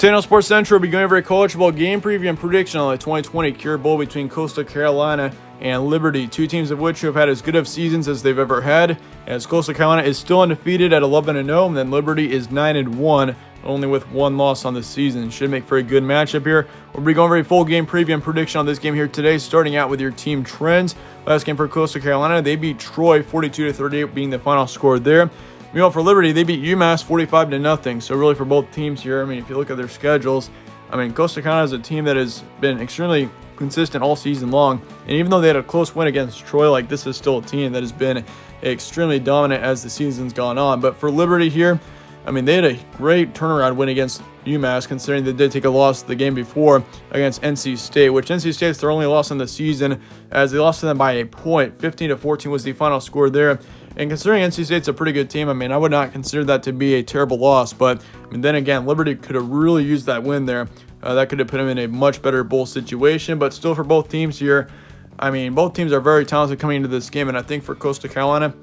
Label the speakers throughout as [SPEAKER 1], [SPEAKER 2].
[SPEAKER 1] Tano Sports Central will be going over a college football game preview and prediction on the 2020 Cure Bowl between Coastal Carolina and Liberty, two teams of which have had as good of seasons as they've ever had, as Coastal Carolina is still undefeated at 11-0, and then Liberty is 9-1, only with one loss on the season. Should make for a good matchup here. We'll be going over a full game preview and prediction on this game here today, starting out with your team trends. Last game for Coastal Carolina, they beat Troy 42-38, being the final score there. Meanwhile, for Liberty, they beat UMass 45-0. So really for both teams here, I mean, if you look at their schedules, I mean, Coastal Carolina is a team that has been extremely consistent all season long. And even though they had a close win against Troy, like, this is still a team that has been extremely dominant as the season's gone on. But for Liberty here, I mean, they had a great turnaround win against UMass, considering they did take a loss the game before against NC State, which NC State's their only loss in the season, as they lost to them by a point. 15-14 was the final score there. And considering NC State's a pretty good team, I mean, I would not consider that to be a terrible loss. But I mean, then again, Liberty could have really used that win there. That could have put them in a much better bowl situation. But still, for both teams here, I mean, both teams are very talented coming into this game. And I think for Coastal Carolina,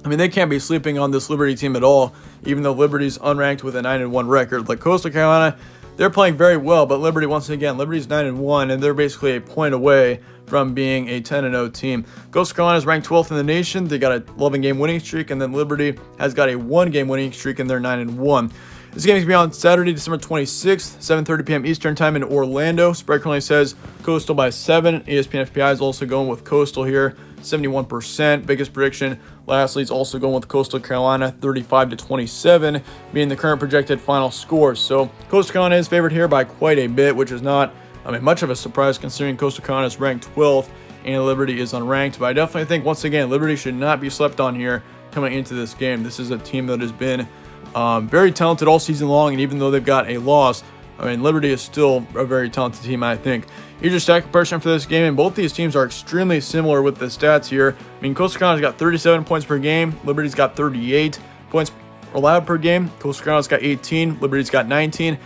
[SPEAKER 1] I mean, they can't be sleeping on this Liberty team at all, even though Liberty's unranked with a 9-1 record. Like, Coastal Carolina, they're playing very well, but Liberty, once again, Liberty's 9-1, and they're basically a point away from being a 10-0 team. Coastal Carolina is ranked 12th in the nation. They got a 11-game winning streak, and then Liberty has got a 1-game winning streak, and they're 9-1. This game is going to be on Saturday, December 26th, 7:30 p.m. Eastern Time in Orlando. Spread currently says Coastal by 7. ESPN FPI is also going with Coastal here, 71%. Biggest prediction, lastly, is also going with Coastal Carolina, 35-27, being the current projected final score. So Coastal Carolina is favored here by quite a bit, which is not, I mean, much of a surprise considering Coastal Carolina is ranked 12th and Liberty is unranked. But I definitely think, once again, Liberty should not be slept on here coming into this game. This is a team that has been very talented all season long, and even though they've got a loss, I mean, Liberty is still a very talented team, I think. Here's your stat comparison for this game, and both these teams are extremely similar with the stats here. I mean, Coastal Carolina's got 37 points per game. Liberty's got 38 points allowed per game. Coastal Carolina's got 18. Liberty's got 19.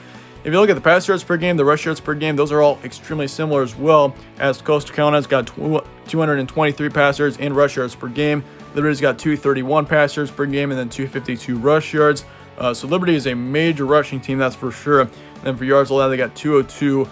[SPEAKER 1] If you look at the pass yards per game, the rush yards per game, those are all extremely similar as well, as Coastal Carolina's got 223 pass yards and rush yards per game. Liberty's got 231 pass yards per game and then 252 rush yards. So Liberty is a major rushing team, that's for sure. And then for yards allowed, they got 202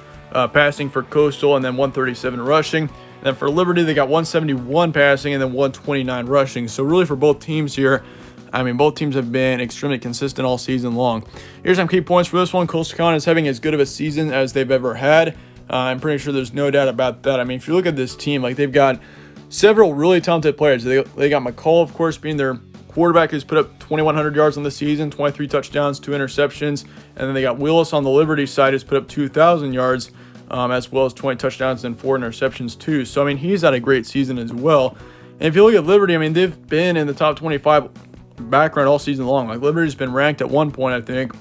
[SPEAKER 1] passing for Coastal and then 137 rushing. And then for Liberty, they got 171 passing and then 129 rushing. So really for both teams here, I mean, both teams have been extremely consistent all season long. Here's some key points for this one. Coastal Carolina is having as good of a season as they've ever had. I'm pretty sure there's no doubt about that. I mean, if you look at this team, like, they've got several really talented players. They got McCall, of course, being their quarterback, who's put up 2,100 yards on the season, 23 touchdowns, 2 interceptions. And then they got Willis on the Liberty side, who's put up 2,000 yards, as well as 20 touchdowns and 4 interceptions too. So, I mean, he's had a great season as well. And if you look at Liberty, I mean, they've been in the top 25 background all season long. Like, Liberty's been ranked at one point, I think.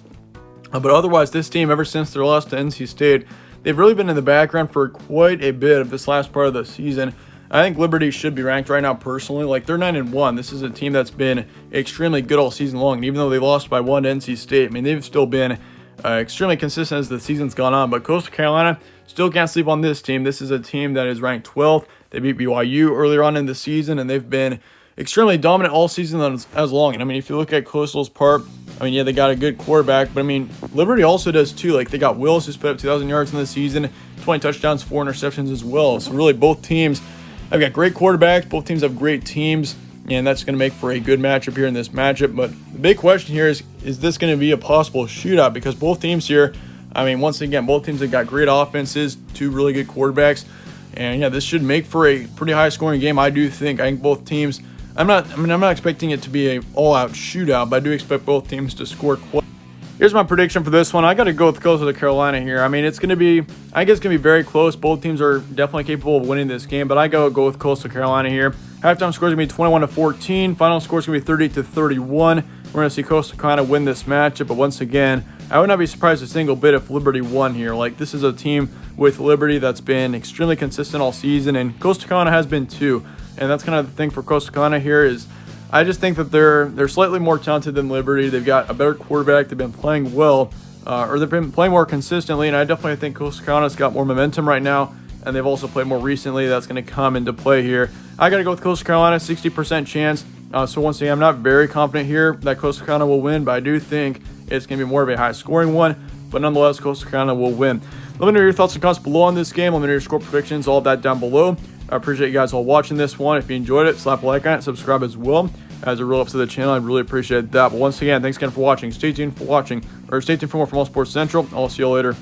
[SPEAKER 1] But otherwise, this team, ever since their loss to NC State, they've really been in the background for quite a bit of this last part of the season. I think Liberty should be ranked right now personally. Like, they're 9-1. This is a team that's been extremely good all season long. And even though they lost by 1 to NC State, I mean, they've still been extremely consistent as the season's gone on. But Coastal Carolina, still can't sleep on this team. This is a team that is ranked 12th. They beat BYU earlier on in the season, and they've been extremely dominant all season as long. And I mean, if you look at Coastal's part, I mean, yeah, they got a good quarterback, but I mean, Liberty also does too. Like, they got Willis, who's put up 2,000 yards in the season, 20 touchdowns, 4 interceptions as well. So really, both teams have got great quarterbacks. Both teams have great teams, and that's going to make for a good matchup here in this matchup. But the big question here is this going to be a possible shootout? Because both teams here, I mean, once again, both teams have got great offenses, 2 really good quarterbacks, and yeah, this should make for a pretty high-scoring game. I think both teams. I'm not expecting it to be a all-out shootout, but I do expect both teams to score quite. Here's my prediction for this one. I got to go with Coastal Carolina here. I mean, I think it's going to be very close. Both teams are definitely capable of winning this game, but I go with Coastal Carolina here. Halftime score is going to be 21-14. Final score is going to be 30-31. We're going to see Coastal Carolina win this matchup, but once again, I would not be surprised a single bit if Liberty won here. Like, this is a team with Liberty that's been extremely consistent all season, and Coastal Carolina has been too. And that's kind of the thing for Coastal Carolina here is I just think that they're slightly more talented than Liberty. They've got a better quarterback. They've been playing well, or they've been playing more consistently, and I definitely think Coastal Carolina's got more momentum right now, and they've also played more recently. That's going to come into play here. I got to go with Coastal Carolina, 60% chance. So once again, I'm not very confident here that Coastal Carolina will win, but I do think it's going to be more of a high-scoring one. but nonetheless, Coastal Carolina will win. Let me know your thoughts and comments below on this game. Let me know your score predictions, all of that down below. I appreciate you guys all watching this one. If you enjoyed it, slap a like on it, subscribe as well. As a real up to the channel, I'd really appreciate that. But once again, thanks again for watching. Stay tuned for more from All Sports Central. I'll see you later.